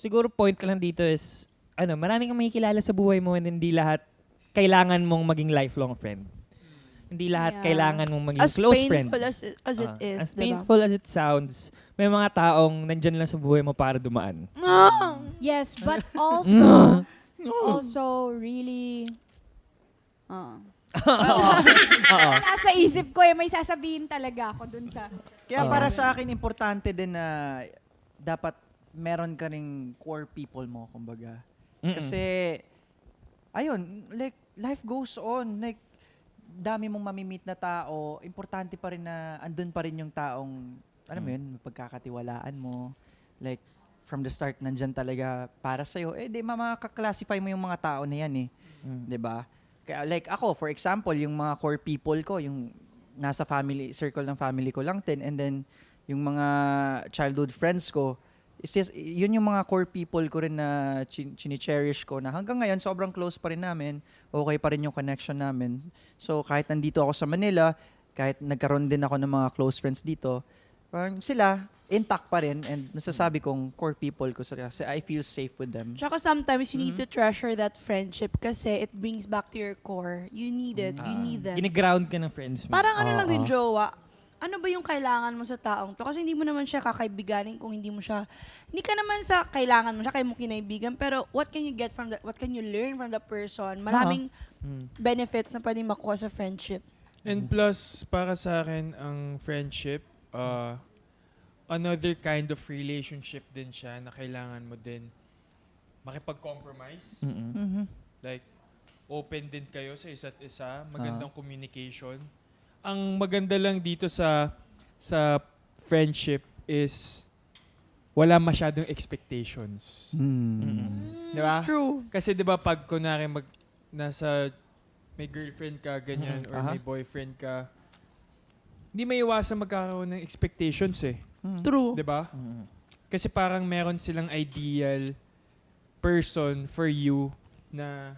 siguro point ko lang dito is, maraming kang makikilala sa buhay mo and hindi lahat kailangan mong maging lifelong friend. Hindi lahat kailangan mong maging close friend. As it is, As diba? painful as it sounds, may mga taong nandyan lang sa buhay mo para dumaan. Yes, but also really, Oo. nasa isip ko may sasabihin talaga ako dun sa, Kaya para sa akin, importante din na dapat meron ka ring core people mo, kumbaga. Kasi, ayun, like, life goes on. Like, dami mong mamimit na tao, importante pa rin na andun pa rin yung taong, alam mo yun, pagkakatiwalaan mo. Like, from the start, nandyan talaga para sa'yo. Di makaklasify mo yung mga tao na yan eh. Diba? Kaya, like ako, for example, yung mga core people ko, yung nasa family, circle ng family ko lang din, and then, yung mga childhood friends ko, yun yung mga core people ko rin na chini-cherish ko na hanggang ngayon sobrang close pa rin namin, okay pa rin yung connection namin. So kahit nandito ako sa Manila, kahit nagkaroon din ako ng mga close friends dito, sila intact pa rin and nasasabi kong core people ko sila kasi I feel safe with them. Tsaka sometimes you need to treasure that friendship kasi it brings back to your core. You need it. You need them. Giniground ka ng friends mo. Parang ano lang din, jowa. Ano ba yung kailangan mo sa taong to? Kasi hindi mo naman siya kakaibiganin kung hindi ka naman sa kailangan mo siya, kaya mo kinaibigan, pero what can you get from that, what can you learn from the person? Maraming benefits na pwede makuha sa friendship. And plus, para sa akin, ang friendship, another kind of relationship din siya na kailangan mo din makipag-compromise. Like, open din kayo sa isa't isa, magandang communication. Ang maganda lang dito sa friendship is wala masyadong expectations. Di ba? True. Kasi di ba pag kunwari may girlfriend ka, ganyan, or may boyfriend ka, hindi may iwasan magkakaroon ng expectations eh. True. Di ba? Kasi parang meron silang ideal person for you na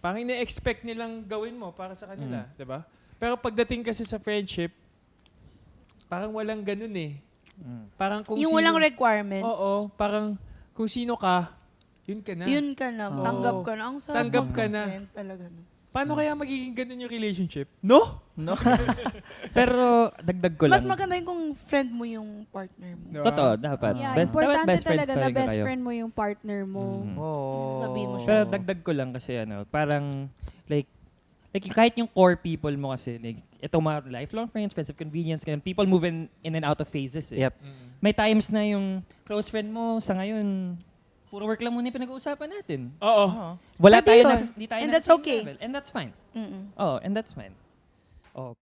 parang ina-expect nilang gawin mo para sa kanila. Di ba? Pero pagdating kasi sa friendship, parang walang ganun eh. Parang kung Yung walang requirements. Oo, parang kung sino ka, yun ka na. Yun ka na. Oo. Tanggap ka na. Ang sarap Tanggap ka na. mag-friend talaga. No? Paano kaya magiging ganun yung relationship? No? Pero dagdag ko lang. Mas maganda yung kung friend mo yung partner mo. Diba? Totoo, dapat. yeah, dapat importante best friends talaga na talaga best kayo. friend mo yung partner mo. Sabihin mo siya. Pero dagdag ko lang kasi parang like kahit yung core people mo kasi, like, itong mga lifelong friends of convenience, ganun, people move in and out of phases eh. Yep. May times na yung close friend mo sa ngayon, puro work lang muna yung pinag-uusapan natin. Oo. Wala Pwede tayo yun. hindi tayo And nasa that's same okay. level. And that's fine. Mm-mm. Oh, and that's fine. Oh,